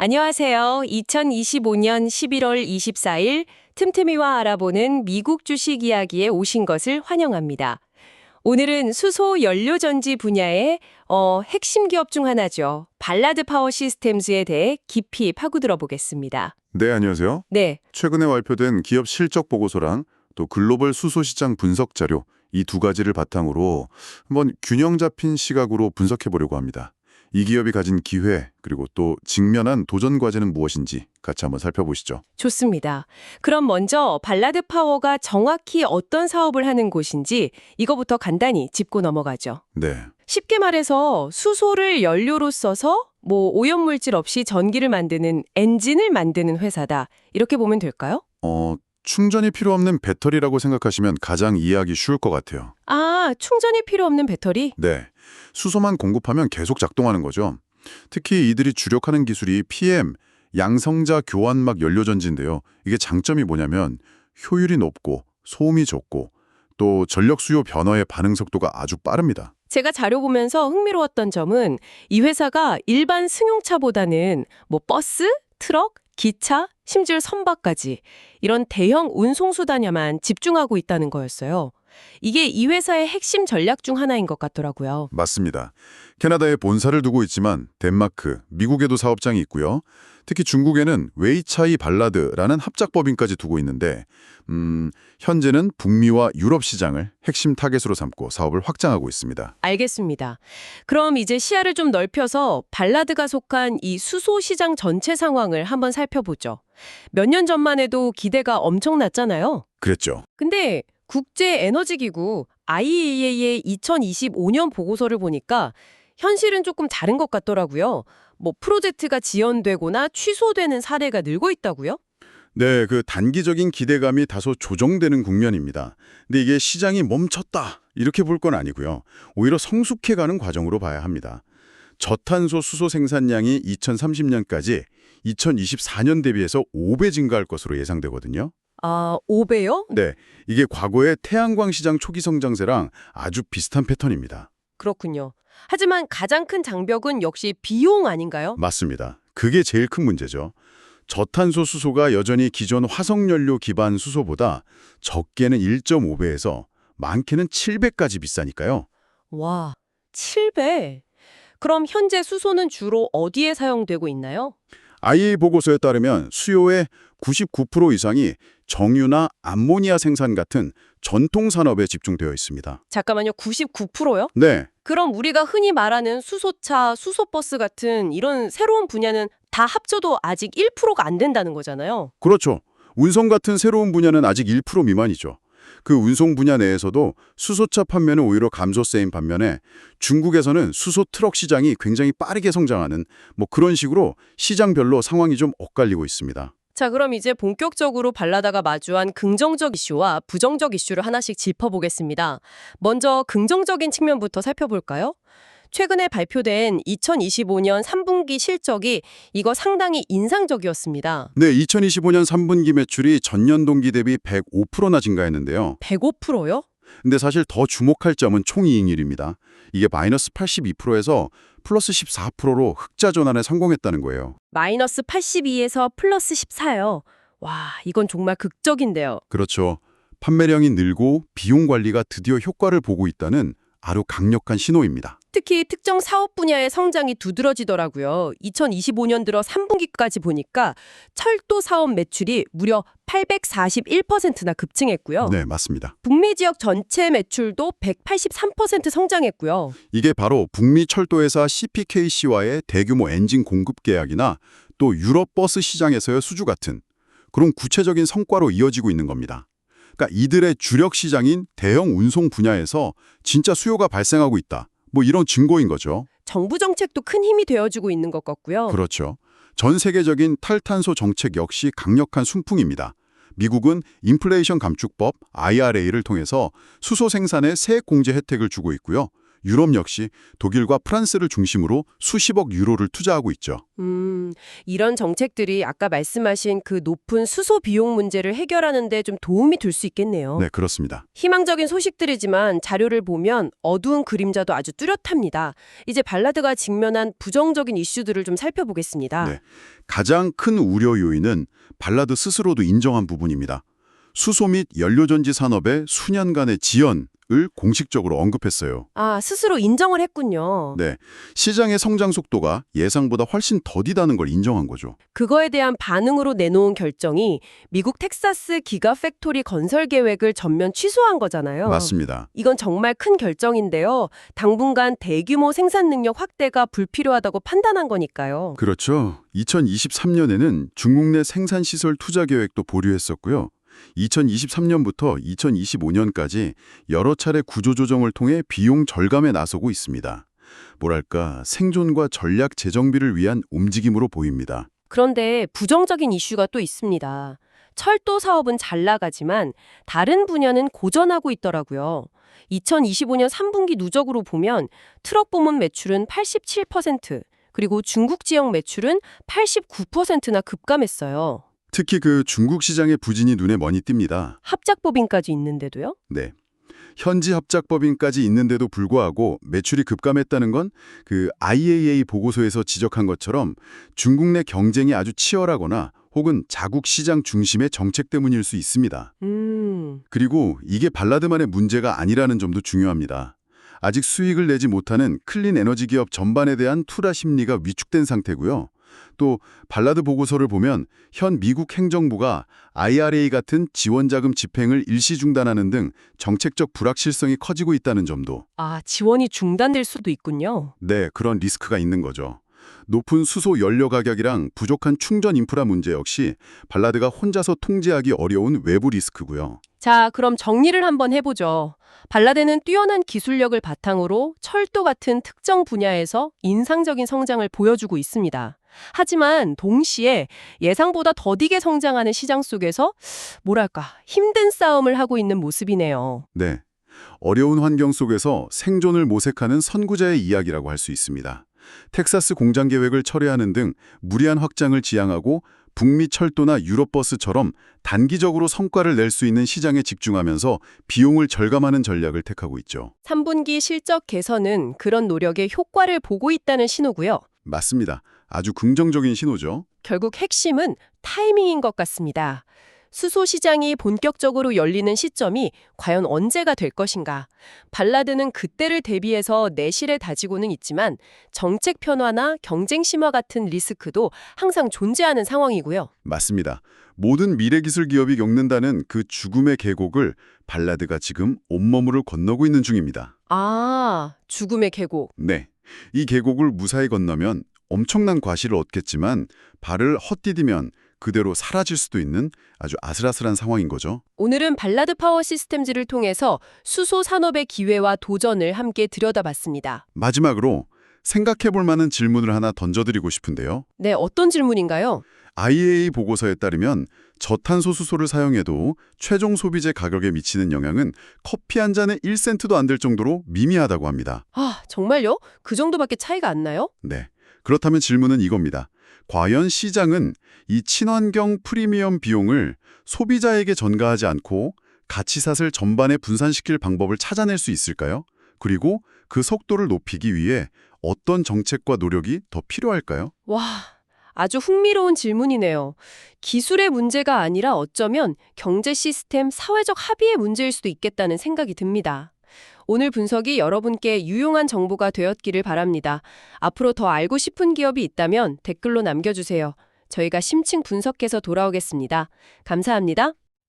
안녕하세요. 2025년 11월 24일 틈틈이와 알아보는 미국 주식 이야기에 오신 것을 환영합니다. 오늘은 수소 연료전지 분야의 핵심 기업 중 하나죠. 발라드 파워 시스템즈에 대해 깊이 파고들어 보겠습니다. 네, 안녕하세요. 네, 최근에 발표된 기업 실적 보고서랑 또 글로벌 수소 시장 분석 자료 이 두 가지를 바탕으로 한번 균형 잡힌 시각으로 분석해 보려고 합니다. 이 기업이 가진 기회 그리고 또 직면한 도전 과제는 무엇인지 같이 한번 살펴보시죠. 좋습니다. 그럼 먼저 발라드 파워가 정확히 어떤 사업을 하는 곳인지 이거부터 간단히 짚고 넘어가죠. 네, 쉽게 말해서 수소를 연료로 써서 오염물질 없이 전기를 만드는 엔진을 만드는 회사다. 이렇게 보면 될까요? 충전이 필요 없는 배터리라고 생각하시면 가장 이해하기 쉬울 것 같아요. 아, 충전이 필요 없는 배터리? 네, 수소만 공급하면 계속 작동하는 거죠. 특히 이들이 주력하는 기술이 PM, 양성자 교환막 연료전지인데요. 이게 장점이 뭐냐면 효율이 높고 소음이 적고 또 전력 수요 변화의 반응 속도가 아주 빠릅니다. 제가 자료 보면서 흥미로웠던 점은 이 회사가 일반 승용차보다는 버스, 트럭, 기차, 심지어 선박까지 이런 대형 운송수단에만 집중하고 있다는 거였어요. 이게 이 회사의 핵심 전략 중 하나인 것 같더라고요. 맞습니다. 캐나다에 본사를 두고 있지만 덴마크, 미국에도 사업장이 있고요. 특히 중국에는 웨이차이 발라드라는 합작법인까지 두고 있는데 현재는 북미와 유럽 시장을 핵심 타겟으로 삼고 사업을 확장하고 있습니다. 알겠습니다. 그럼 이제 시야를 좀 넓혀서 발라드가 속한 이 수소 시장 전체 상황을 한번 살펴보죠. 몇 년 전만 해도 기대가 엄청났잖아요. 그랬죠. 근데 국제에너지기구 IEA의 2025년 보고서를 보니까 현실은 조금 다른 것 같더라고요. 프로젝트가 지연되거나 취소되는 사례가 늘고 있다고요? 네, 그 단기적인 기대감이 다소 조정되는 국면입니다. 근데 이게 시장이 멈췄다 이렇게 볼 건 아니고요. 오히려 성숙해가는 과정으로 봐야 합니다. 저탄소 수소 생산량이 2030년까지 2024년 대비해서 5배 증가할 것으로 예상되거든요. 아, 5배요? 네, 이게 과거의 태양광 시장 초기 성장세랑 아주 비슷한 패턴입니다. 그렇군요. 하지만 가장 큰 장벽은 역시 비용 아닌가요? 맞습니다. 그게 제일 큰 문제죠. 저탄소 수소가 여전히 기존 화석연료 기반 수소보다 적게는 1.5배에서 많게는 7배까지 비싸니까요. 와, 7배. 그럼 현재 수소는 주로 어디에 사용되고 있나요? IEA 보고서에 따르면 수요의 99% 이상이 정유나 암모니아 생산 같은 전통 산업에 집중되어 있습니다. 잠깐만요, 99%요? 네, 그럼 우리가 흔히 말하는 수소차, 수소버스 같은 이런 새로운 분야는 다 합쳐도 아직 1%가 안 된다는 거잖아요. 그렇죠. 운송 같은 새로운 분야는 아직 1% 미만이죠. 그 운송 분야 내에서도 수소차 판매는 오히려 감소세인 반면에 중국에서는 수소 트럭 시장이 굉장히 빠르게 성장하는 그런 식으로 시장별로 상황이 좀 엇갈리고 있습니다. 자, 그럼 이제 본격적으로 발라다가 마주한 긍정적 이슈와 부정적 이슈를 하나씩 짚어보겠습니다. 먼저 긍정적인 측면부터 살펴볼까요? 최근에 발표된 2025년 3분기 실적이 이거 상당히 인상적이었습니다. 네, 2025년 3분기 매출이 전년 동기 대비 105%나 증가했는데요. 105%요? 근데 사실 더 주목할 점은 총이익률입니다. 이게 마이너스 82%에서 플러스 14%로 흑자 전환에 성공했다는 거예요. 마이너스 82에서 플러스 14요. 와, 이건 정말 극적인데요. 그렇죠. 판매량이 늘고 비용 관리가 드디어 효과를 보고 있다는 아주 강력한 신호입니다. 특히 특정 사업 분야의 성장이 두드러지더라고요. 2025년 들어 3분기까지 보니까 철도 사업 매출이 무려 841%나 급증했고요. 네, 맞습니다. 북미 지역 전체 매출도 183% 성장했고요. 이게 바로 북미 철도회사 CPKC와의 대규모 엔진 공급 계약이나 또 유럽 버스 시장에서의 수주 같은 그런 구체적인 성과로 이어지고 있는 겁니다. 그러니까 이들의 주력 시장인 대형 운송 분야에서 진짜 수요가 발생하고 있다. 이런 증거인 거죠. 정부 정책도 큰 힘이 되어주고 있는 것 같고요. 그렇죠. 전 세계적인 탈탄소 정책 역시 강력한 순풍입니다. 미국은 인플레이션 감축법 IRA를 통해서 수소 생산에 세액 공제 혜택을 주고 있고요. 유럽 역시 독일과 프랑스를 중심으로 수십억 유로를 투자하고 있죠. 이런 정책들이 아까 말씀하신 그 높은 수소 비용 문제를 해결하는 데 좀 도움이 될 수 있겠네요. 네, 그렇습니다. 희망적인 소식들이지만 자료를 보면 어두운 그림자도 아주 뚜렷합니다. 이제 발라드가 직면한 부정적인 이슈들을 좀 살펴보겠습니다. 네. 가장 큰 우려 요인은 발라드 스스로도 인정한 부분입니다. 수소 및 연료전지 산업의 수년간의 지연을 공식적으로 언급했어요. 아, 스스로 인정을 했군요. 네, 시장의 성장 속도가 예상보다 훨씬 더디다는 걸 인정한 거죠. 그거에 대한 반응으로 내놓은 결정이 미국 텍사스 기가 팩토리 건설 계획을 전면 취소한 거잖아요. 맞습니다. 이건 정말 큰 결정인데요. 당분간 대규모 생산 능력 확대가 불필요하다고 판단한 거니까요. 그렇죠. 2023년에는 중국 내 생산시설 투자 계획도 보류했었고요. 2023년부터 2025년까지 여러 차례 구조조정을 통해 비용 절감에 나서고 있습니다. 뭐랄까, 생존과 전략 재정비를 위한 움직임으로 보입니다. 그런데 부정적인 이슈가 또 있습니다. 철도 사업은 잘 나가지만 다른 분야는 고전하고 있더라고요. 2025년 3분기 누적으로 보면 트럭 부문 매출은 87%, 그리고 중국 지역 매출은 89%나 급감했어요. 특히 그 중국 시장의 부진이 눈에 많이 띕니다. 합작법인까지 있는데도요? 네. 현지 합작법인까지 있는데도 불구하고 매출이 급감했다는 건 그 IAA 보고서에서 지적한 것처럼 중국 내 경쟁이 아주 치열하거나 혹은 자국 시장 중심의 정책 때문일 수 있습니다. 그리고 이게 발라드만의 문제가 아니라는 점도 중요합니다. 아직 수익을 내지 못하는 클린 에너지 기업 전반에 대한 투자 심리가 위축된 상태고요. 또 발라드 보고서를 보면 현 미국 행정부가 IRA 같은 지원자금 집행을 일시 중단하는 등 정책적 불확실성이 커지고 있다는 점도 아, 지원이 중단될 수도 있군요. 네, 그런 리스크가 있는 거죠. 높은 수소 연료 가격이랑 부족한 충전 인프라 문제 역시 발라드가 혼자서 통제하기 어려운 외부 리스크고요. 자, 그럼 정리를 한번 해보죠. 발라드는 뛰어난 기술력을 바탕으로 철도 같은 특정 분야에서 인상적인 성장을 보여주고 있습니다. 하지만 동시에 예상보다 더디게 성장하는 시장 속에서 뭐랄까 힘든 싸움을 하고 있는 모습이네요. 네, 어려운 환경 속에서 생존을 모색하는 선구자의 이야기라고 할 수 있습니다. 텍사스 공장 계획을 철회하는 등 무리한 확장을 지향하고 북미 철도나 유럽버스처럼 단기적으로 성과를 낼 수 있는 시장에 집중하면서 비용을 절감하는 전략을 택하고 있죠. 3분기 실적 개선은 그런 노력의 효과를 보고 있다는 신호고요. 맞습니다. 아주 긍정적인 신호죠. 결국 핵심은 타이밍인 것 같습니다. 수소 시장이 본격적으로 열리는 시점이 과연 언제가 될 것인가. 발라드는 그때를 대비해서 내실에 다지고는 있지만 정책 편화나 경쟁 심화 같은 리스크도 항상 존재하는 상황이고요. 맞습니다. 모든 미래기술 기업이 겪는다는 그 죽음의 계곡을 발라드가 지금 온몸으로 건너고 있는 중입니다. 아, 죽음의 계곡. 네, 이 계곡을 무사히 건너면 엄청난 과실을 얻겠지만 발을 헛디디면 그대로 사라질 수도 있는 아주 아슬아슬한 상황인 거죠. 오늘은 발라드 파워 시스템즈를 통해서 수소 산업의 기회와 도전을 함께 들여다봤습니다. 마지막으로 생각해볼 만한 질문을 하나 던져드리고 싶은데요. 네, 어떤 질문인가요? IAEA 보고서에 따르면 저탄소 수소를 사용해도 최종 소비재 가격에 미치는 영향은 커피 한 잔에 1센트도 안 될 정도로 미미하다고 합니다. 아, 정말요? 그 정도밖에 차이가 안 나요? 네. 그렇다면 질문은 이겁니다. 과연 시장은 이 친환경 프리미엄 비용을 소비자에게 전가하지 않고 가치사슬 전반에 분산시킬 방법을 찾아낼 수 있을까요? 그리고 그 속도를 높이기 위해 어떤 정책과 노력이 더 필요할까요? 와, 아주 흥미로운 질문이네요. 기술의 문제가 아니라 어쩌면 경제 시스템, 사회적 합의의 문제일 수도 있겠다는 생각이 듭니다. 오늘 분석이 여러분께 유용한 정보가 되었기를 바랍니다. 앞으로 더 알고 싶은 기업이 있다면 댓글로 남겨주세요. 저희가 심층 분석해서 돌아오겠습니다. 감사합니다.